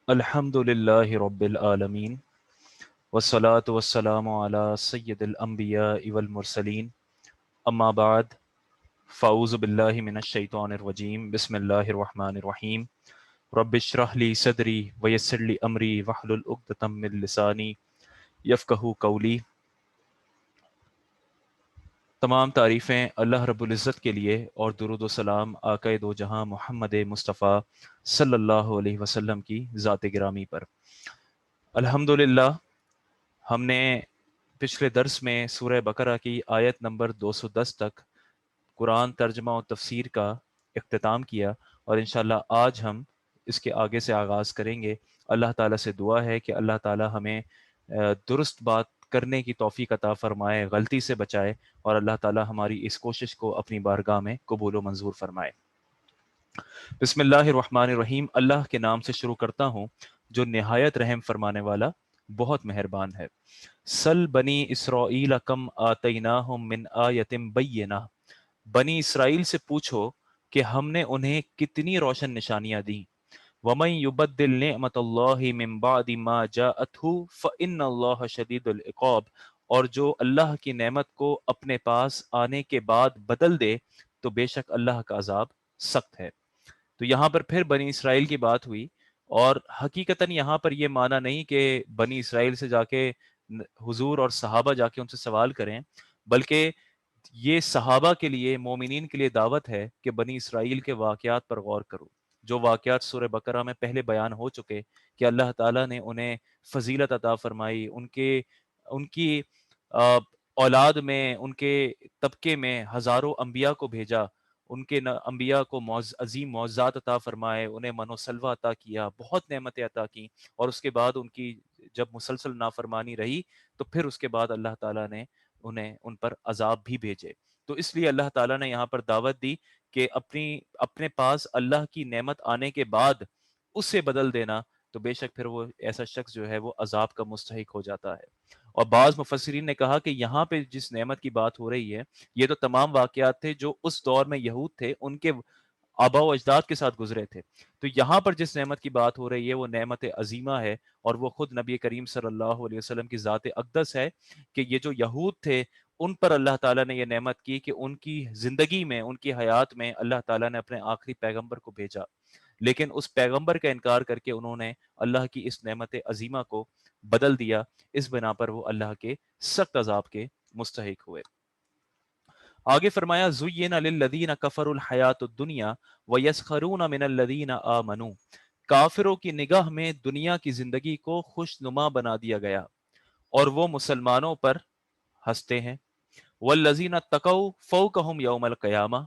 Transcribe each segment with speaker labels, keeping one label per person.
Speaker 1: الحمد للہ رب العالمین والصلاة والسلام علی سید الانبیاء والمرسلین اما بعد فاعوذ باللہ من الشیطان الرجیم بسم اللہ الرحمن الرحیم رب اشرح لی صدری ویسر لی امری واحلل عقدۃ من لسانی یفقہوا قولی۔ تمام تعریفیں اللہ رب العزت کے لیے اور درود و سلام آقا دو جہاں محمد مصطفیٰ صلی اللہ علیہ وسلم کی ذات گرامی پر۔ الحمدللہ ہم نے پچھلے درس میں سورہ بقرہ کی آیت نمبر 210 تک قرآن ترجمہ و تفسیر کا اختتام کیا، اور انشاءاللہ آج ہم اس کے آگے سے آغاز کریں گے۔ اللہ تعالیٰ سے دعا ہے کہ اللہ تعالیٰ ہمیں درست بات کرنے کی توفیق عطا فرمائے، غلطی سے بچائے، اور اللہ تعالیٰ ہماری اس کوشش کو اپنی بارگاہ میں قبول و منظور فرمائے۔ بسم اللہ الرحمن الرحیم۔ اللہ کے نام سے شروع کرتا ہوں جو نہایت رحم فرمانے والا بہت مہربان ہے۔ سل بنی اسرائیل کم آتیناہم من آیت بینہ، بنی اسرائیل سے پوچھو کہ ہم نے انہیں کتنی روشن نشانیاں دیں۔ وَمَن يُبَدِّلْ نِعْمَةَ اللَّهِ مِن بَعْدِ مَا جَاءَتْهُ فَإِنَّ اللَّهَ شَدِيدُ الْعِقَابِ، اور جو اللہ کی نعمت کو اپنے پاس آنے کے بعد بدل دے تو بے شک اللہ کا عذاب سخت ہے۔ تو یہاں پر پھر بنی اسرائیل کی بات ہوئی، اور حقیقتاً یہاں پر یہ معنی نہیں کہ بنی اسرائیل سے جا کے حضور اور صحابہ جا کے ان سے سوال کریں، بلکہ یہ صحابہ کے لیے، مومنین کے لیے دعوت ہے کہ بنی اسرائیل کے واقعات پر غور کرو، جو واقعات سورہ بقرہ میں پہلے بیان ہو چکے کہ اللہ تعالیٰ نے انہیں فضیلت عطا فرمائی، ان کی اولاد میں، ان کے طبقے میں ہزاروں انبیاء کو بھیجا، ان کے انبیاء کو عظیم معجزات عطا فرمائے، انہیں من و سلوہ عطا کیا، بہت نعمتیں عطا کیں، اور اس کے بعد ان کی جب مسلسل نافرمانی رہی تو پھر اس کے بعد اللہ تعالیٰ نے ان پر عذاب بھی بھیجے۔ تو اس لیے اللہ تعالیٰ نے یہاں پر دعوت دی کہ اپنے پاس اللہ کی نعمت آنے کے بعد اس سے بدل دینا، تو بے شک پھر وہ ایسا شخص جو ہے وہ عذاب کا مستحق ہو جاتا ہے۔ اور بعض مفسرین نے کہا کہ یہاں پہ جس نعمت کی بات ہو رہی ہے، یہ تو تمام واقعات تھے جو اس دور میں یہود تھے، ان کے آبا و اجداد کے ساتھ گزرے تھے۔ تو یہاں پر جس نعمت کی بات ہو رہی ہے وہ نعمت عظیمہ ہے، اور وہ خود نبی کریم صلی اللہ علیہ وسلم کی ذات اقدس ہے، کہ یہ جو یہود تھے ان پر اللہ تعالیٰ نے یہ نعمت کی کہ ان کی زندگی میں، ان کی حیات میں اللہ تعالیٰ نے اپنے آخری پیغمبر کو بھیجا، لیکن اس پیغمبر کا انکار کر کے انہوں نے اللہ کی اس نعمت عظیمہ کو بدل دیا، اس بنا پر وہ اللہ کے سخت عذاب کے مستحق ہوئے۔ آگے فرمایا زُيِّنَ لِلَّذِينَ كَفَرُوا الْحَيَاةُ الدُّنْيَا وَيَسْخَرُونَ مِنَ الَّذِينَ آمَنُوا، کافروں کی نگاہ میں دنیا کی زندگی کو خوش نما بنا دیا گیا، اور وہ مسلمانوں پر ہنستے ہیں۔ والذین اتقوا فوقہم یوم القیامہ،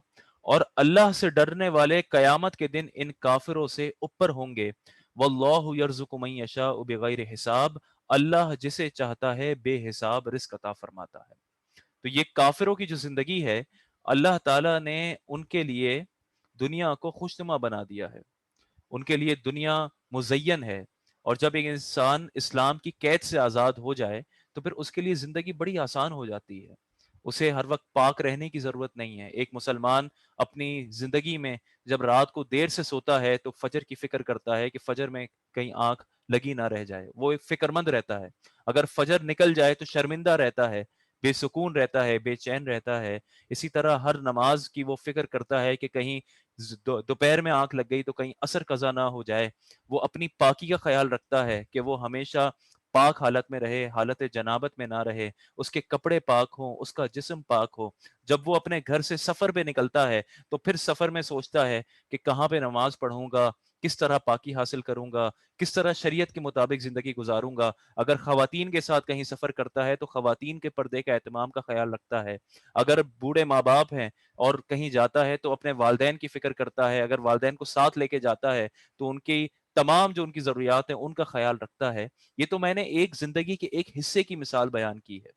Speaker 1: اور اللہ سے ڈرنے والے قیامت کے دن ان کافروں سے اوپر ہوں گے۔ واللہ یرزق من یشاء بغیر حساب، اللہ جسے چاہتا ہے بے حساب رزق عطا فرماتا ہے۔ تو یہ کافروں کی جو زندگی ہے، اللہ تعالیٰ نے ان کے لیے دنیا کو خوشنما بنا دیا ہے، ان کے لیے دنیا مزین ہے، اور جب ایک انسان اسلام کی قید سے آزاد ہو جائے تو پھر اس کے لیے زندگی بڑی آسان ہو جاتی ہے، اسے ہر وقت پاک رہنے کی ضرورت نہیں ہے۔ ایک مسلمان اپنی زندگی میں جب رات کو دیر سے سوتا ہے تو فجر کی فکر کرتا ہے کہ فجر میں کہیں آنکھ لگی نہ رہ جائے، وہ ایک فکر مند رہتا ہے۔ اگر فجر نکل جائے تو شرمندہ رہتا ہے، بے سکون رہتا ہے، بے چین رہتا ہے۔ اسی طرح ہر نماز کی وہ فکر کرتا ہے کہ کہیں دوپہر میں آنکھ لگ گئی تو کہیں عصر قضا نہ ہو جائے۔ وہ اپنی پاکی کا خیال رکھتا ہے کہ وہ ہمیشہ پاک حالت میں رہے، حالت جنابت میں نہ رہے، اس کے کپڑے پاک ہوں، اس کا جسم پاک ہو۔ جب وہ اپنے گھر سے سفر پہ نکلتا ہے تو پھر سفر میں سوچتا ہے کہ کہاں پہ نماز پڑھوں گا، کس طرح پاکی حاصل کروں گا، کس طرح شریعت کے مطابق زندگی گزاروں گا۔ اگر خواتین کے ساتھ کہیں سفر کرتا ہے تو خواتین کے پردے کا اہتمام کا خیال رکھتا ہے۔ اگر بوڑھے ماں باپ ہیں اور کہیں جاتا ہے تو اپنے والدین کی فکر کرتا ہے، اگر والدین کو ساتھ لے کے جاتا ہے تو ان کی تمام جو ان کی ضروریات ہیں ان کا خیال رکھتا ہے۔ یہ تو میں نے ایک زندگی کے ایک حصے کی مثال بیان کی ہے۔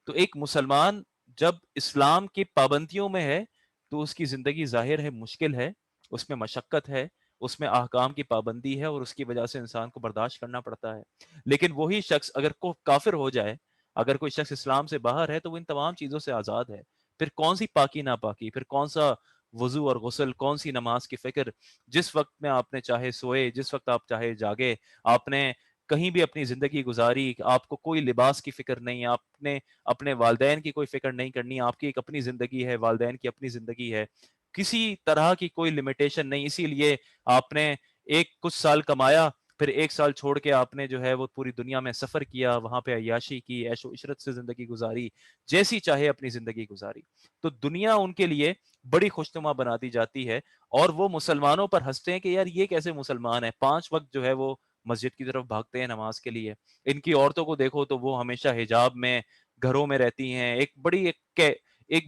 Speaker 1: تو ایک مسلمان جب اسلام کی پابندیوں میں ہے تو اس کی زندگی ظاہر ہے مشکل ہے، اس میں مشقت ہے، اس میں احکام کی پابندی ہے، اور اس کی وجہ سے انسان کو برداشت کرنا پڑتا ہے۔ لیکن وہی شخص اگر کو کافر ہو جائے، اگر کوئی شخص اسلام سے باہر ہے تو وہ ان تمام چیزوں سے آزاد ہے۔ پھر کون سی پاکی ناپاکی، پھر کون سا وضو اور غسل، کون سی نماز کی فکر، جس وقت میں آپ نے چاہے سوئے، جس وقت آپ چاہے جاگے، آپ نے کہیں بھی اپنی زندگی گزاری، آپ کو کوئی لباس کی فکر نہیں، آپ نے اپنے والدین کی کوئی فکر نہیں کرنی، آپ کی ایک اپنی زندگی ہے، والدین کی اپنی زندگی ہے، کسی طرح کی کوئی لمیٹیشن نہیں. اسی لیے آپ نے ایک کچھ سال کمایا، پھر ایک سال چھوڑ کے آپ نے جو ہے وہ پوری دنیا میں سفر کیا، وہاں پہ عیاشی کی، عیش و عشرت سے زندگی گزاری، جیسی چاہے اپنی زندگی گزاری. تو دنیا ان کے لیے بڑی خوشنما بنا دی جاتی ہے، اور وہ مسلمانوں پر ہنستے ہیں کہ یار یہ کیسے مسلمان ہیں، 5 وقت جو ہے وہ مسجد کی طرف بھاگتے ہیں نماز کے لیے. ان کی عورتوں کو دیکھو تو وہ ہمیشہ حجاب میں گھروں میں رہتی ہیں، ایک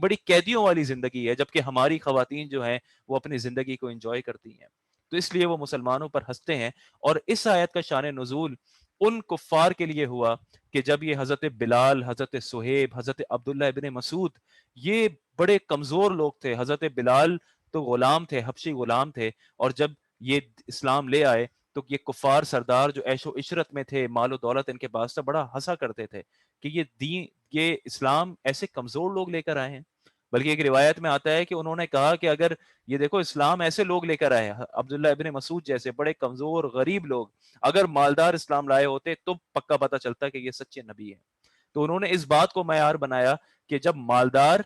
Speaker 1: بڑی قیدیوں والی زندگی ہے، جبکہ ہماری خواتین جو ہیں وہ اپنی زندگی کو انجوائے کرتی ہیں. تو اس لیے وہ مسلمانوں پر ہنستے ہیں. اور اس آیت کا شان نزول ان کفار کے لیے ہوا کہ جب یہ حضرت بلال، حضرت سہیب، حضرت عبداللہ ابن مسعود، یہ بڑے کمزور لوگ تھے. حضرت بلال تو غلام تھے، حبشی غلام تھے، اور جب یہ اسلام لے آئے تو یہ کفار سردار جو عیش و عشرت میں تھے، مال و دولت ان کے پاس تھا، بڑا ہنسا کرتے تھے کہ یہ اسلام ایسے کمزور لوگ لے کر آئے ہیں. بلکہ ایک روایت میں آتا ہے کہ انہوں نے کہا کہ اگر یہ دیکھو اسلام ایسے لوگ لے کر آئے، عبداللہ ابن مسعود جیسے بڑے کمزور غریب لوگ، اگر مالدار اسلام لائے ہوتے تو پکا پتہ چلتا کہ یہ سچے نبی ہیں. تو انہوں نے اس بات کو معیار بنایا کہ جب مالدار،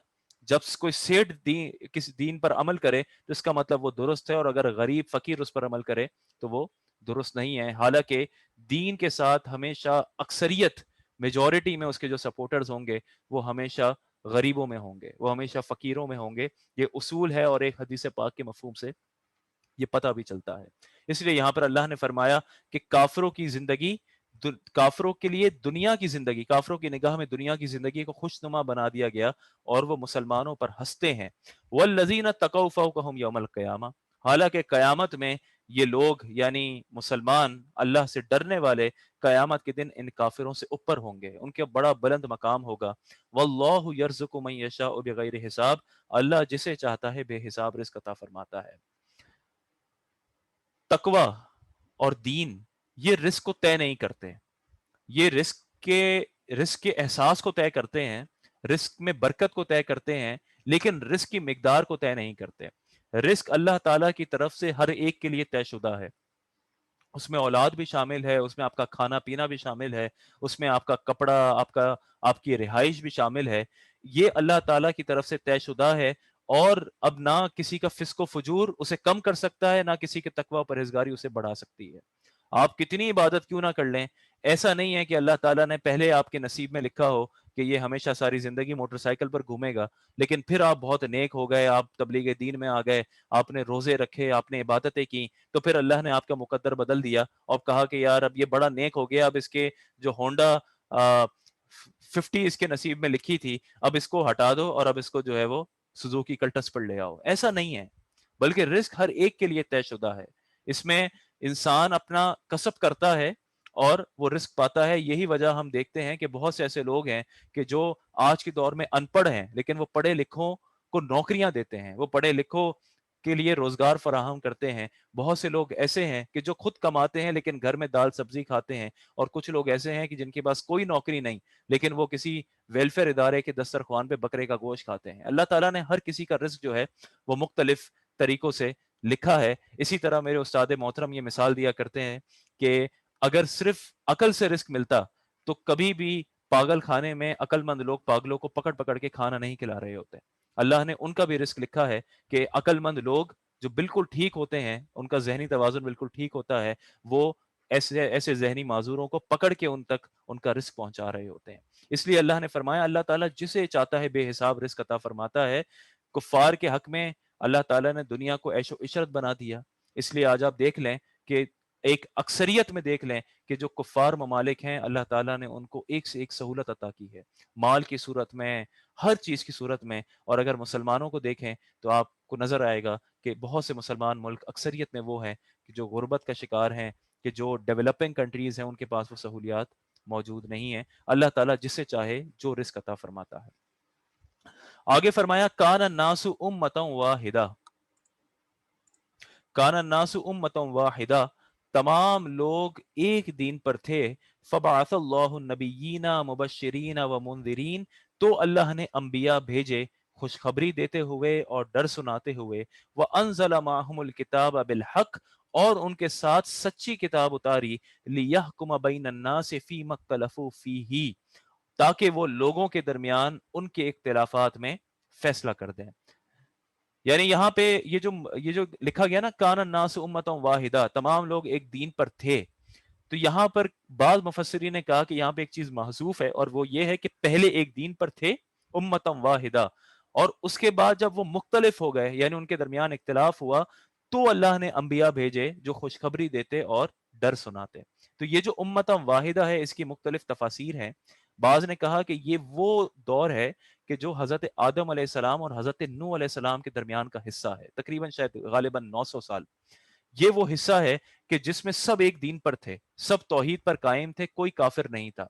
Speaker 1: جب کوئی سیٹ کسی دین پر عمل کرے تو اس کا مطلب وہ درست ہے، اور اگر غریب فقیر اس پر عمل کرے تو وہ درست نہیں ہے. حالانکہ دین کے ساتھ ہمیشہ اکثریت، میجورٹی میں اس کے جو سپورٹرز ہوں گے وہ ہمیشہ غریبوں میں ہوں گے، وہ ہمیشہ فقیروں میں ہوں گے. یہ اصول ہے، اور ایک حدیث پاک کے مفہوم سے یہ پتہ بھی چلتا ہے. اس لیے یہاں پر اللہ نے فرمایا کہ کافروں کی زندگی، کافروں کے لیے دنیا کی زندگی، کافروں کی نگاہ میں دنیا کی زندگی کو خوشنما بنا دیا گیا، اور وہ مسلمانوں پر ہنستے ہیں. والذین تقوا فوقہم یوم القیامہ، حالانکہ قیامت میں یہ لوگ یعنی مسلمان، اللہ سے ڈرنے والے، قیامت کے دن ان کافروں سے اوپر ہوں گے، ان کے بڑا بلند مقام ہوگا. واللہ یرزق من یشاء بغیر حساب، اللہ جسے چاہتا ہے بے حساب رزق عطا فرماتا ہے. تقوی اور دین یہ رزق کو طے نہیں کرتے، یہ رزق کے احساس کو طے کرتے ہیں، رزق میں برکت کو طے کرتے ہیں، لیکن رزق کی مقدار کو طے نہیں کرتے. رزق اللہ تعالیٰ کی طرف سے ہر ایک کے لیے طے شدہ ہے، اس میں اولاد بھی شامل ہے، اس میں آپ کا کھانا پینا بھی شامل ہے، اس میں آپ کا کپڑا، آپ کی رہائش بھی شامل ہے. یہ اللہ تعالیٰ کی طرف سے طے شدہ ہے، اور اب نہ کسی کا فسق و فجور اسے کم کر سکتا ہے، نہ کسی کے تقوی و پرہیزگاری اسے بڑھا سکتی ہے. آپ کتنی عبادت کیوں نہ کر لیں، ایسا نہیں ہے کہ اللہ تعالیٰ نے پہلے آپ کے نصیب میں لکھا ہو کہ یہ ہمیشہ ساری زندگی موٹر سائیکل پر گھومے گا، لیکن پھر آپ بہت نیک ہو گئے، آپ تبلیغ دین میں آ گئے، آپ نے روزے رکھے، آپ نے عبادتیں کی، تو پھر اللہ نے آپ کا مقدر بدل دیا اور کہا کہ یار اب یہ بڑا نیک ہو گیا، اب اس کے جو ہونڈا 50 اس کے نصیب میں لکھی تھی اب اس کو ہٹا دو، اور اب اس کو جو ہے وہ سوزوکی کلٹس پر لے آؤ. ایسا نہیں ہے، بلکہ رزق ہر ایک کے لیے طے شدہ ہے. اس میں انسان اپنا کسب کرتا ہے اور وہ رزق پاتا ہے. یہی وجہ ہم دیکھتے ہیں کہ بہت سے ایسے لوگ ہیں کہ جو آج کے دور میں ان پڑھ ہیں، لیکن وہ پڑھے لکھوں کو نوکریاں دیتے ہیں، وہ پڑھے لکھوں کے لیے روزگار فراہم کرتے ہیں. بہت سے لوگ ایسے ہیں کہ جو خود کماتے ہیں لیکن گھر میں دال سبزی کھاتے ہیں، اور کچھ لوگ ایسے ہیں کہ جن کے پاس کوئی نوکری نہیں لیکن وہ کسی ویلفیئر ادارے کے دسترخوان پہ بکرے کا گوشت کھاتے ہیں. اللہ تعالیٰ نے ہر کسی کا رزق جو ہے وہ مختلف طریقوں سے لکھا ہے. اسی طرح میرے استاد محترم یہ مثال دیا کرتے ہیں کہ اگر صرف عقل سے رزق ملتا تو کبھی بھی پاگل خانے میں عقل مند لوگ پاگلوں کو پکڑ پکڑ کے کھانا نہیں کھلا رہے ہوتے. اللہ نے ان کا بھی رزق لکھا ہے کہ عقل مند لوگ جو بالکل ٹھیک ہوتے ہیں، ان کا ذہنی توازن بالکل ٹھیک ہوتا ہے، وہ ایسے ذہنی معذوروں کو پکڑ کے ان تک ان کا رزق پہنچا رہے ہوتے ہیں. اس لیے اللہ نے فرمایا اللہ تعالیٰ جسے چاہتا ہے بے حساب رزق عطا فرماتا ہے. کفار کے حق میں اللہ تعالیٰ نے دنیا کو عیش و عشرت بنا دیا. اس لیے آج آپ دیکھ لیں کہ ایک اکثریت میں دیکھ لیں کہ جو کفار ممالک ہیں اللہ تعالیٰ نے ان کو ایک سے ایک سہولت عطا کی ہے، مال کی صورت میں، ہر چیز کی صورت میں. اور اگر مسلمانوں کو دیکھیں تو آپ کو نظر آئے گا کہ بہت سے مسلمان ملک اکثریت میں وہ ہیں کہ جو غربت کا شکار ہیں، کہ جو ڈیولپنگ کنٹریز ہیں ان کے پاس وہ سہولیات موجود نہیں ہیں. اللہ تعالیٰ جسے چاہے جو رزق عطا فرماتا ہے. آگے فرمایا کان الناس امۃ واحدہ، کان الناس امۃ واحدہ، تمام لوگ ایک دین پر تھے. فبعث اللہ النبیین مبشرین و منذرین، تو اللہ نے انبیاء بھیجے خوشخبری دیتے ہوئے اور ڈر سناتے ہوئے، وَأَنزَلَ مَعَهُمُ الْكِتَابَ بِالْحَقِّ، اور ان کے ساتھ سچی کتاب اتاری، لِيَحْكُمَ بَيْنَ النَّاسِ فِيمَا اخْتَلَفُوا فِيهِ، تاکہ وہ لوگوں کے درمیان ان کے اختلافات میں فیصلہ کر دیں۔ یعنی یہاں پہ یہ جو لکھا گیا نا کان الناس امۃ واحدہ، تمام لوگ ایک دین پر تھے، تو یہاں پر بعض مفسرین نے کہا کہ یہاں پہ ایک چیز محذوف ہے، اور وہ یہ ہے کہ پہلے ایک دین پر تھے امۃ واحدہ، اور اس کے بعد جب وہ مختلف ہو گئے، یعنی ان کے درمیان اختلاف ہوا، تو اللہ نے انبیاء بھیجے جو خوشخبری دیتے اور ڈر سناتے۔ تو یہ جو امۃ واحدہ ہے، اس کی مختلف تفاسیر ہیں۔ بعض نے کہا کہ یہ وہ دور ہے کہ جو حضرت آدم علیہ السلام اور حضرت نوح علیہ السلام کے درمیان کا حصہ ہے، تقریباً شاید غالباً 900 سال۔ یہ وہ حصہ ہے کہ جس میں سب ایک دین پر تھے، سب توحید پر قائم تھے، کوئی کافر نہیں تھا،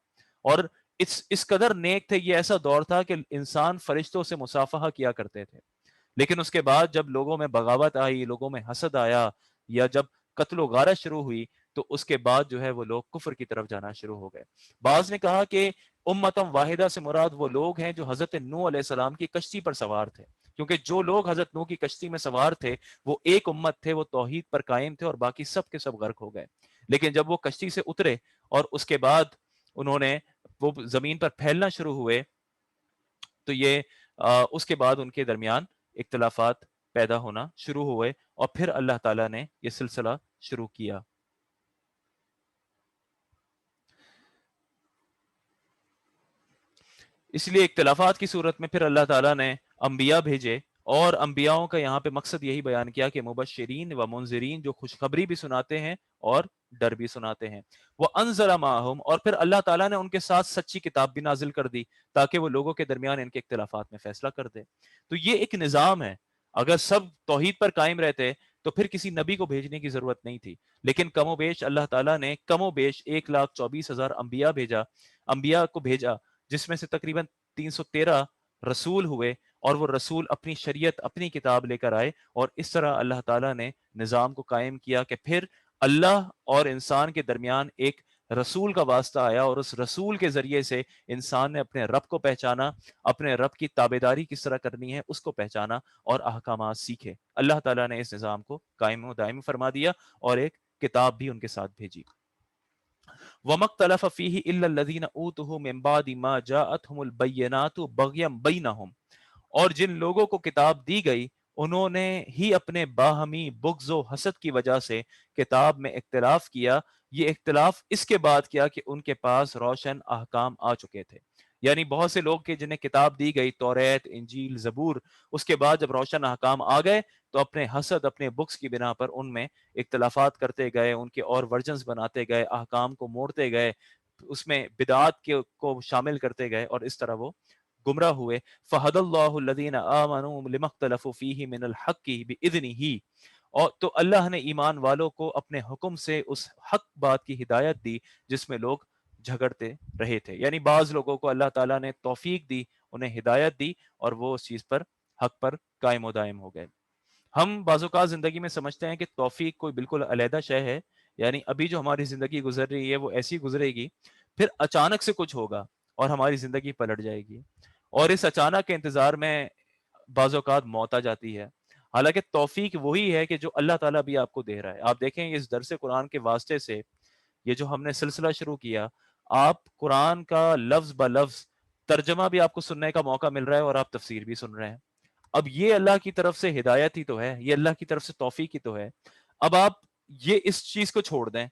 Speaker 1: اور اس قدر نیک تھے۔ یہ ایسا دور تھا کہ انسان فرشتوں سے مصافحہ کیا کرتے تھے، لیکن اس کے بعد جب لوگوں میں بغاوت آئی، لوگوں میں حسد آیا، یا جب قتل و غارت شروع ہوئی، تو اس کے بعد جو ہے وہ لوگ کفر کی طرف جانا شروع ہو گئے۔ بعض نے کہا کہ امتم واحدہ سے مراد وہ لوگ ہیں جو حضرت نوح علیہ السلام کی کشتی پر سوار تھے، کیونکہ جو لوگ حضرت نوح کی کشتی میں سوار تھے وہ ایک امت تھے، وہ توحید پر قائم تھے، اور باقی سب کے سب غرق ہو گئے۔ لیکن جب وہ کشتی سے اترے اور اس کے بعد انہوں نے وہ زمین پر پھیلنا شروع ہوئے، تو یہ اس کے بعد ان کے درمیان اختلافات پیدا ہونا شروع ہوئے، اور پھر اللہ تعالیٰ نے یہ سلسلہ شروع کیا۔ اس لیے اختلافات کی صورت میں پھر اللہ تعالیٰ نے انبیاء بھیجے، اور انبیاؤں کا یہاں پہ مقصد یہی بیان کیا کہ مبشرین و منذرین، جو خوشخبری بھی سناتے ہیں اور ڈر بھی سناتے ہیں۔ وہ انزل معہم، اور پھر اللہ تعالیٰ نے ان کے ساتھ سچی کتاب بھی نازل کر دی، تاکہ وہ لوگوں کے درمیان ان کے اختلافات میں فیصلہ کر دے۔ تو یہ ایک نظام ہے۔ اگر سب توحید پر قائم رہتے تو پھر کسی نبی کو بھیجنے کی ضرورت نہیں تھی، لیکن کم و بیش اللہ تعالیٰ نے کم و بیش 1,24,000 انبیاء کو بھیجا، جس میں سے تقریباً 313 رسول ہوئے، اور وہ رسول اپنی شریعت، اپنی کتاب لے کر آئے، اور اس طرح اللہ تعالیٰ نے نظام کو قائم کیا کہ پھر اللہ اور انسان کے درمیان ایک رسول کا واسطہ آیا، اور اس رسول کے ذریعے سے انسان نے اپنے رب کو پہچانا، اپنے رب کی تابعداری کس طرح کرنی ہے اس کو پہچانا، اور احکامات سیکھے۔ اللہ تعالیٰ نے اس نظام کو قائم و دائم فرما دیا، اور ایک کتاب بھی ان کے ساتھ بھیجی۔ وَمَا اخْتَلَفَ فِيهِ إِلَّا الَّذِينَ أُوتُوهُ مِن بَعْدِ مَا جَاءَتْهُمُ الْبَيِّنَاتُ بَغْيًا بَيْنَهُمْ، اور جن لوگوں کو کتاب دی گئی انہوں نے ہی اپنے باہمی بغض و حسد کی وجہ سے کتاب میں اختلاف کیا۔ یہ اختلاف اس کے بعد کیا کہ ان کے پاس روشن احکام آ چکے تھے۔ یعنی بہت سے لوگ کہ جنہیں کتاب دی گئی، توریت، انجیل، زبور، اس کے بعد جب روشن احکام آ گئے تو اپنے حسد، اپنے بغض کی بنا پر ان میں اختلافات کرتے گئے، ان کے اور ورژنز بناتے گئے، احکام کو موڑتے گئے، اس میں بدعات کو شامل کرتے گئے، اور اس طرح وہ گمراہ ہوئے۔ فَهَدَى اللَّهُ الَّذِينَ آمَنُوا لِمَا اخْتَلَفُوا فِيهِ مِنَ الْحَقِّ بِإِذْنِهِ، اور تو اللہ نے ایمان والوں کو اپنے حکم سے اس حق بات کی ہدایت دی جس میں لوگ جھگڑتے رہے تھے۔ یعنی بعض لوگوں کو اللہ تعالیٰ نے توفیق دی، انہیں ہدایت دی، اور وہ اس چیز پر، حق پر قائم و دائم ہو گئے۔ ہم بعض اوقات زندگی میں سمجھتے ہیں کہ توفیق کوئی بالکل علیحدہ شے ہے، یعنی ابھی جو ہماری زندگی گزر رہی ہے وہ ایسی گزرے گی، پھر اچانک سے کچھ ہوگا اور ہماری زندگی پلٹ جائے گی، اور اس اچانک کے انتظار میں بعض اوقات موت آ جاتی ہے۔ حالانکہ توفیق وہی ہے کہ جو اللہ تعالیٰ بھی آپ کو دے رہا ہے۔ آپ دیکھیں اس درس قرآن کے واسطے سے یہ جو ہم نے سلسلہ شروع کیا، آپ قرآن کا لفظ بہ لفظ ترجمہ بھی آپ کو سننے کا موقع مل رہا ہے، اور آپ تفسیر بھی سن رہے ہیں۔ اب یہ اللہ کی طرف سے ہدایت ہی تو ہے، یہ اللہ کی طرف سے توفیق ہی تو ہے۔ اب آپ یہ اس چیز کو چھوڑ دیں،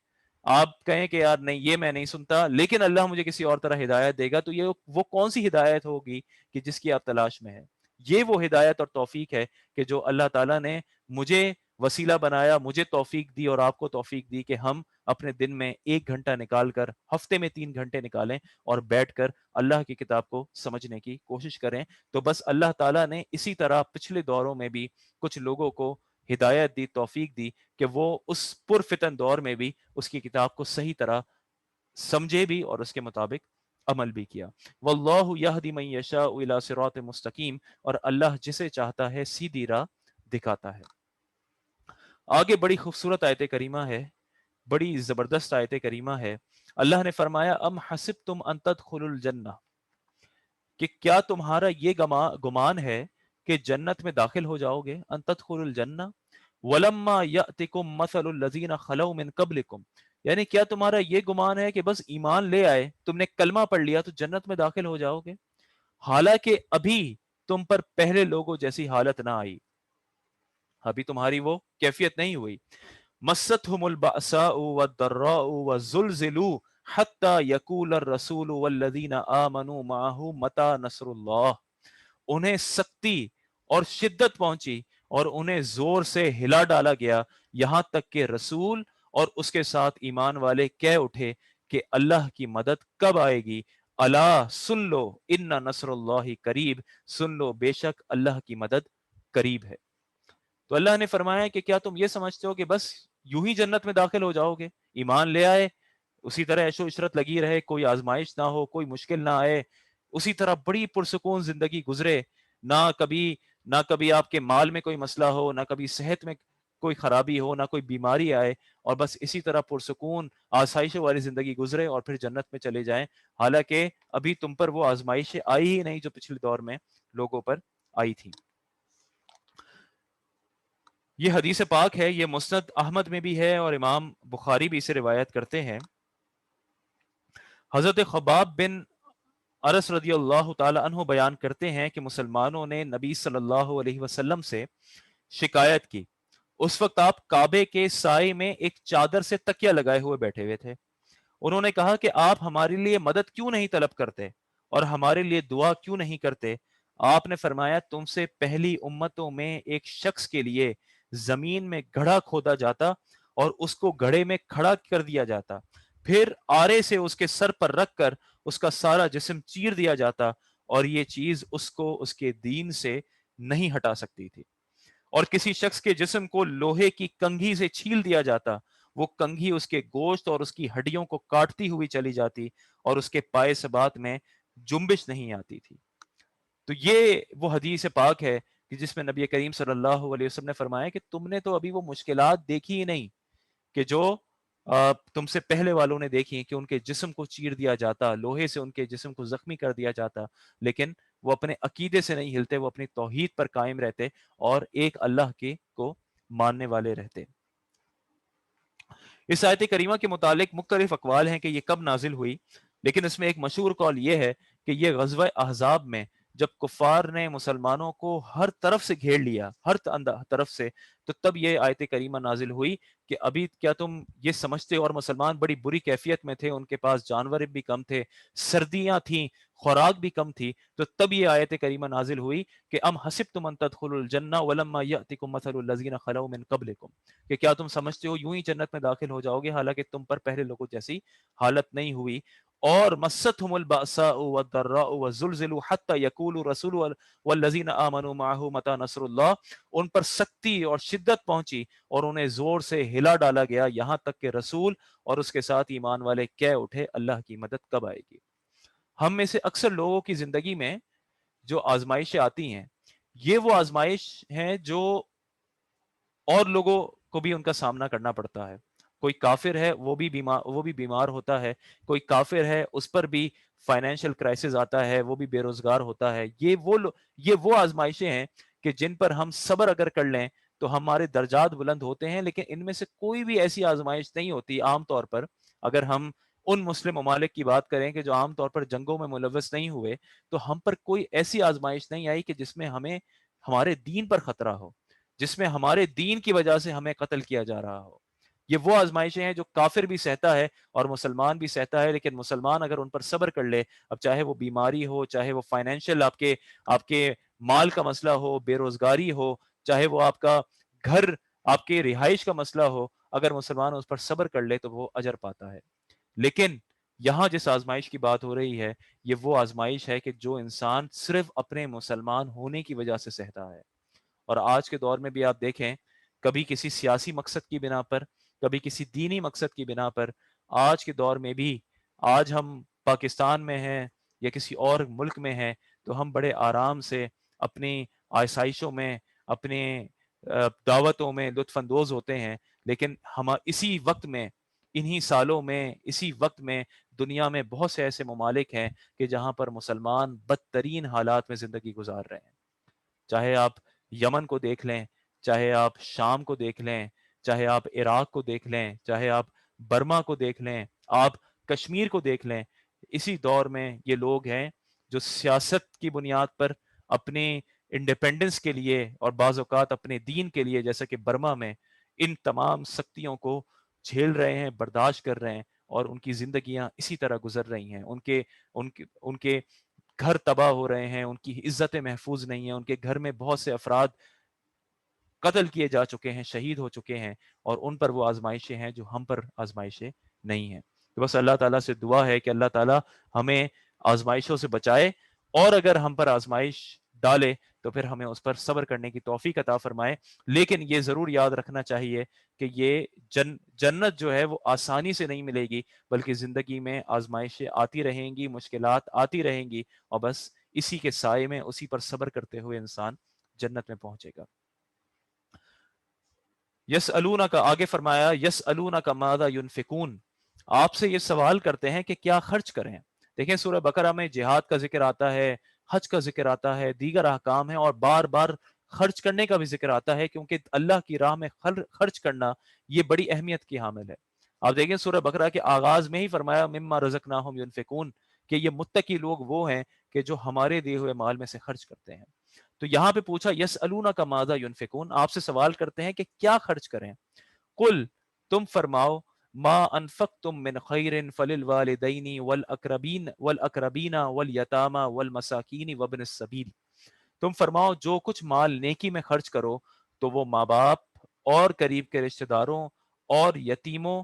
Speaker 1: آپ کہیں کہ یار نہیں یہ میں نہیں سنتا، لیکن اللہ مجھے کسی اور طرح ہدایت دے گا، تو یہ وہ کون سی ہدایت ہوگی کہ جس کی آپ تلاش میں ہے؟ یہ وہ ہدایت اور توفیق ہے کہ جو اللہ تعالیٰ نے مجھے وسیلہ بنایا، مجھے توفیق دی، اور آپ کو توفیق دی کہ ہم اپنے دن میں 1 گھنٹہ نکال کر، ہفتے میں 3 گھنٹے نکالیں، اور بیٹھ کر اللہ کی کتاب کو سمجھنے کی کوشش کریں۔ تو بس اللہ تعالیٰ نے اسی طرح پچھلے دوروں میں بھی کچھ لوگوں کو ہدایت دی، توفیق دی کہ وہ اس پرفتن دور میں بھی اس کی کتاب کو صحیح طرح سمجھے بھی اور اس کے مطابق عمل بھی کیا۔ واللہ یہدی من یشاء الی صراط مستقیم، اور اللہ جسے چاہتا ہے سیدھی راہ دکھاتا ہے۔ آگے بڑی خوبصورت آیت کریمہ ہے، بڑی زبردست آیت کریمہ ہے۔ اللہ نے فرمایا ام حسبتم ان تدخلوا الجنہ، کہ کیا تمہارا یہ گمان ہے کہ جنت میں داخل ہو جاؤ گے؟ ان تدخلوا الجنہ ولما یأتکم مثل الذین خلو من قبلکم، یعنی کیا تمہارا یہ گمان ہے کہ بس ایمان لے آئے، تم نے کلمہ پڑھ لیا تو جنت میں داخل ہو جاؤ گے؟ حالانکہ ابھی تم پر پہلے لوگوں جیسی حالت نہ آئی، ابھی تمہاری وہ کیفیت نہیں ہوئی۔ مستهم البأساء والضراء وزلزلوا حتى يقول الرسول والذين آمنوا معه متى نصر الله، انہیں سختی اور شدت پہنچی اور انہیں زور سے ہلا ڈالا گیا، یہاں تک کہ رسول اور اس کے ساتھ ایمان والے کہہ اٹھے کہ اللہ کی مدد کب آئے گی؟ الا سن لو ان نصر اللہ قریب، سن لو بے شک اللہ کی مدد قریب ہے۔ تو اللہ نے فرمایا کہ کیا تم یہ سمجھتے ہو کہ بس یوں ہی جنت میں داخل ہو جاؤ گے؟ ایمان لے آئے، اسی طرح عیش و عشرت لگی رہے، کوئی آزمائش نہ ہو، کوئی مشکل نہ آئے، اسی طرح بڑی پرسکون زندگی گزرے، نہ کبھی آپ کے مال میں کوئی مسئلہ ہو، نہ کبھی صحت میں کوئی خرابی ہو، نہ کوئی بیماری آئے، اور بس اسی طرح پرسکون آسائشوں والی زندگی گزرے اور پھر جنت میں چلے جائیں، حالانکہ ابھی تم پر وہ آزمائشیں آئی ہی نہیں جو پچھلے دور میں لوگوں پر آئی تھی۔ یہ حدیث پاک ہے، یہ مسند احمد میں بھی ہے اور امام بخاری بھی اسے روایت کرتے ہیں۔ حضرت خباب بن ارس رضی اللہ تعالی عنہ بیان کرتے ہیں کہ مسلمانوں نے نبی صلی اللہ علیہ وسلم سے شکایت کی۔ اس وقت آپ کعبے کے سائے میں ایک چادر سے تکیہ لگائے ہوئے بیٹھے ہوئے تھے۔ انہوں نے کہا کہ آپ ہمارے لیے مدد کیوں نہیں طلب کرتے اور ہمارے لیے دعا کیوں نہیں کرتے؟ آپ نے فرمایا تم سے پہلی امتوں میں ایک شخص کے لیے زمین میں گڑھا کھودا جاتا اور اس کو گڑھے میں کھڑا کر دیا جاتا، پھر آرے سے اس کے سر پر رکھ کر اس کا سارا جسم چیر دیا جاتا اور یہ چیز اس کو اس کے دین سے نہیں ہٹا سکتی تھی۔ اور کسی شخص کے جسم کو لوہے کی کنگھی سے چھیل دیا جاتا، وہ کنگھی اس کے گوشت اور اس کی ہڈیوں کو کاٹتی ہوئی چلی جاتی اور اس کے پائے ثبات میں جنبش نہیں آتی تھی۔ تو یہ وہ حدیث پاک ہے کہ جس میں نبی کریم صلی اللہ علیہ وسلم نے فرمایا کہ تم نے تو ابھی وہ مشکلات دیکھی ہی نہیں کہ جو تم سے پہلے والوں نے دیکھی، کہ ان کے جسم کو چیر دیا جاتا، لوہے سے ان کے جسم کو زخمی کر دیا جاتا، لیکن وہ اپنے عقیدے سے نہیں ہلتے، وہ اپنی توحید پر قائم رہتے اور ایک اللہ کے کو ماننے والے رہتے۔ اس آیت کریمہ کے متعلق مختلف اقوال ہیں کہ یہ کب نازل ہوئی، لیکن اس میں ایک مشہور قول یہ ہے کہ یہ غزوہ احزاب میں جب کفار نے مسلمانوں کو ہر طرف سے گھیر لیا، ہر طرف سے، تو تب یہ آیت کریمہ نازل ہوئی کہ ابھی کیا تم یہ سمجھتے ہو، اور مسلمان بڑی بری کیفیت میں تھے، ان کے پاس جانور بھی کم تھے، سردیاں تھیں، خوراک بھی کم تھی، تو تب یہ آیت کریمہ نازل ہوئی کہ ام حسبتم ان تدخلوا الجنہ ولما یأتکم مثل الذین خلو من قبلکم، کہ کیا تم سمجھتے ہو یوں ہی جنت میں داخل ہو جاؤ گے، حالانکہ تم پر پہلے لوگوں جیسی حالت نہیں ہوئی۔ اور مستهم البأساء والضراء وزلزلوا حتى يقول الرسول والذین آمنوا معه متى نصر اللہ، ان پر سختی اور شدت پہنچی اور انہیں زور سے ہلا ڈالا گیا، یہاں تک کہ رسول اور اس کے ساتھ ایمان والے کہہ اٹھے اللہ کی مدد کب آئے گی۔ ہم میں سے اکثر لوگوں کی زندگی میں جو آزمائشیں آتی ہیں، یہ وہ آزمائش ہیں جو اور لوگوں کو بھی ان کا سامنا کرنا پڑتا ہے۔ کوئی کافر ہے وہ بھی بیمار ہوتا ہے، کوئی کافر ہے اس پر بھی فائنینشیل کرائسس آتا ہے، وہ بھی بے روزگار ہوتا ہے۔ یہ وہ آزمائشیں ہیں کہ جن پر ہم صبر اگر کر لیں تو ہمارے درجات بلند ہوتے ہیں، لیکن ان میں سے کوئی بھی ایسی آزمائش نہیں ہوتی عام طور پر، اگر ہم ان مسلم ممالک کی بات کریں کہ جو عام طور پر جنگوں میں ملوث نہیں ہوئے، تو ہم پر کوئی ایسی آزمائش نہیں آئی کہ جس میں ہمیں ہمارے دین پر خطرہ ہو، جس میں ہمارے دین کی وجہ سے ہمیں قتل کیا جا رہا ہو۔ یہ وہ آزمائشیں ہیں جو کافر بھی سہتا ہے اور مسلمان بھی سہتا ہے، لیکن مسلمان اگر ان پر صبر کر لے، اب چاہے وہ بیماری ہو، چاہے وہ فائنینشیل آپ کے مال کا مسئلہ ہو، بے روزگاری ہو، چاہے وہ آپ کا گھر، آپ کے رہائش کا مسئلہ ہو، اگر مسلمان اس پر صبر کر لے تو وہ اجر پاتا ہے۔ لیکن یہاں جس آزمائش کی بات ہو رہی ہے، یہ وہ آزمائش ہے کہ جو انسان صرف اپنے مسلمان ہونے کی وجہ سے سہتا ہے۔ اور آج کے دور میں بھی آپ دیکھیں، کبھی کسی سیاسی مقصد کی بنا پر، کبھی کسی دینی مقصد کی بنا پر، آج کے دور میں بھی، آج ہم پاکستان میں ہیں یا کسی اور ملک میں ہیں تو ہم بڑے آرام سے اپنی آسائشوں میں، اپنے دعوتوں میں لطف اندوز ہوتے ہیں، لیکن ہم اسی وقت میں، انہی سالوں میں، اسی وقت میں دنیا میں بہت سے ایسے ممالک ہیں کہ جہاں پر مسلمان بدترین حالات میں زندگی گزار رہے ہیں۔ چاہے آپ یمن کو دیکھ لیں، چاہے آپ شام کو دیکھ لیں، چاہے آپ عراق کو دیکھ لیں، چاہے آپ برما کو دیکھ لیں، آپ کشمیر کو دیکھ لیں، اسی دور میں یہ لوگ ہیں جو سیاست کی بنیاد پر اپنے انڈیپینڈنس کے لیے اور بعض اوقات اپنے دین کے لیے، جیسا کہ برما میں، ان تمام سختیوں کو جھیل رہے ہیں، برداشت کر رہے ہیں، اور ان کی زندگیاں اسی طرح گزر رہی ہیں. ان کے گھر تباہ ہو رہے ہیں، ان کی عزتیں محفوظ نہیں ہیں، ان کے گھر میں بہت سے افراد قتل کیے جا چکے ہیں، شہید ہو چکے ہیں، اور ان پر وہ آزمائشیں ہیں جو ہم پر آزمائشیں نہیں ہیں. تو بس اللہ تعالیٰ سے دعا ہے کہ اللہ تعالیٰ ہمیں آزمائشوں سے بچائے، اور اگر ہم پر آزمائش ڈالے تو پھر ہمیں اس پر صبر کرنے کی توفیق عطا فرمائے. لیکن یہ ضرور یاد رکھنا چاہیے کہ یہ جنت جو ہے وہ آسانی سے نہیں ملے گی، بلکہ زندگی میں آزمائشیں آتی رہیں گی، مشکلات آتی رہیں گی، اور بس اسی کے سائے میں، اسی پر صبر کرتے ہوئے انسان جنت میں پہنچے گا. یسألونک، آگے فرمایا یسألونک ماذا ينفقون، آپ سے یہ سوال کرتے ہیں کہ کیا خرچ کریں. دیکھیں سورہ بقرہ میں جہاد کا ذکر آتا ہے، حج کا ذکر آتا ہے، دیگر احکام ہیں، اور بار بار خرچ کرنے کا بھی ذکر آتا ہے، کیونکہ اللہ کی راہ میں خرچ کرنا یہ بڑی اہمیت کی حامل ہے. آپ دیکھیں سورہ بقرہ کے آغاز میں ہی فرمایا مما رزقناہم ينفقون، کہ یہ متقی لوگ وہ ہیں کہ جو ہمارے دیے ہوئے مال میں سے خرچ کرتے ہیں. تو یہاں پہ پوچھا یسألونک ماذا ينفقون، آپ سے سوال کرتے ہیں کہ کیا خرچ کریں. قل، تم فرماؤ، ما انفقتم من خیر فللوالدین والاقربین والیتامى والمساکین وابن السبیل، تم فرماؤ جو کچھ مال نیکی میں خرچ کرو تو وہ ماں باپ اور قریب کے رشتہ داروں اور یتیموں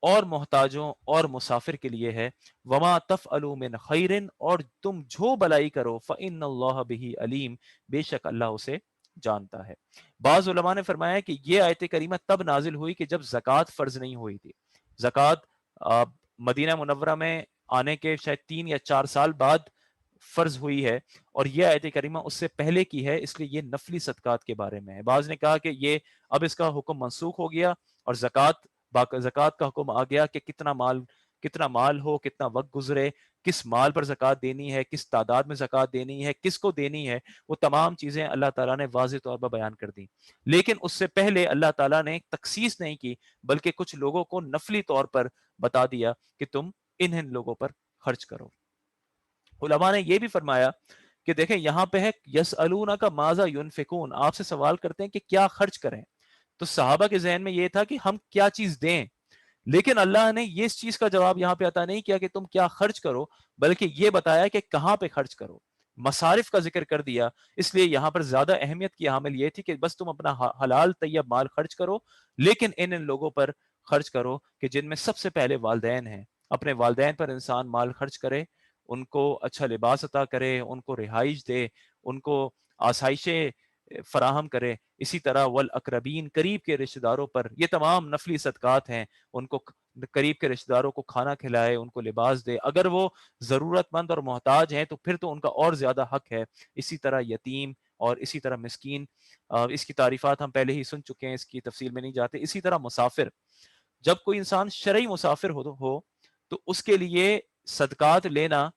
Speaker 1: اور محتاجوں اور مسافر کے لیے ہے. وما تفعلوا من خیر، اور تم جو بلائی کرو فإن اللہ بہ علیم، بے شک اللہ اسے جانتا ہے. بعض علماء نے فرمایا کہ یہ آیت کریمہ تب نازل ہوئی کہ جب زکوٰۃ فرض نہیں ہوئی تھی. زکوٰۃ مدینہ منورہ میں آنے کے شاید 3 یا 4 سال بعد فرض ہوئی ہے، اور یہ آیت کریمہ اس سے پہلے کی ہے، اس لیے یہ نفلی صدقات کے بارے میں ہے. بعض نے کہا کہ یہ اب اس کا حکم منسوخ ہو گیا، اور زکوٰۃ کا حکم آ گیا کہ کتنا مال ہو، کتنا وقت گزرے، کس مال پر زکوٰۃ دینی ہے، کس تعداد میں زکوٰۃ دینی ہے، کس کو دینی ہے، وہ تمام چیزیں اللہ تعالیٰ نے واضح طور پر بیان کر دی. لیکن اس سے پہلے اللہ تعالیٰ نے تخصیص نہیں کی، بلکہ کچھ لوگوں کو نفلی طور پر بتا دیا کہ تم ان لوگوں پر خرچ کرو. علماء نے یہ بھی فرمایا کہ دیکھیں یہاں پہ ہے یسألونک ماذا ينفقون، آپ سے سوال کرتے ہیں کہ کیا خرچ کریں. تو صحابہ کے ذہن میں یہ تھا کہ ہم کیا چیز دیں، لیکن اللہ نے یہ اس چیز کا جواب یہاں پہ عطا نہیں کیا کہ تم کیا خرچ کرو، بلکہ یہ بتایا کہ کہاں پہ خرچ کرو، مصارف کا ذکر کر دیا. اس لیے یہاں پر زیادہ اہمیت کی حامل یہ تھی کہ بس تم اپنا حلال طیب مال خرچ کرو، لیکن ان لوگوں پر خرچ کرو کہ جن میں سب سے پہلے والدین ہیں. اپنے والدین پر انسان مال خرچ کرے، ان کو اچھا لباس عطا کرے، ان کو رہائش دے، ان کو آسائشیں فراہم کرے. اسی طرح والاقربین، قریب کے رشتہ داروں پر، یہ تمام نفلی صدقات ہیں. ان کو قریب کے رشتہ داروں کو کھانا کھلائے، ان کو لباس دے، اگر وہ ضرورت مند اور محتاج ہیں تو پھر تو ان کا اور زیادہ حق ہے. اسی طرح یتیم، اور اسی طرح مسکین، اس کی تعریفات ہم پہلے ہی سن چکے ہیں، اس کی تفصیل میں نہیں جاتے. اسی طرح مسافر، جب کوئی انسان شرعی مسافر ہو تو اس کے لیے صدقات لینا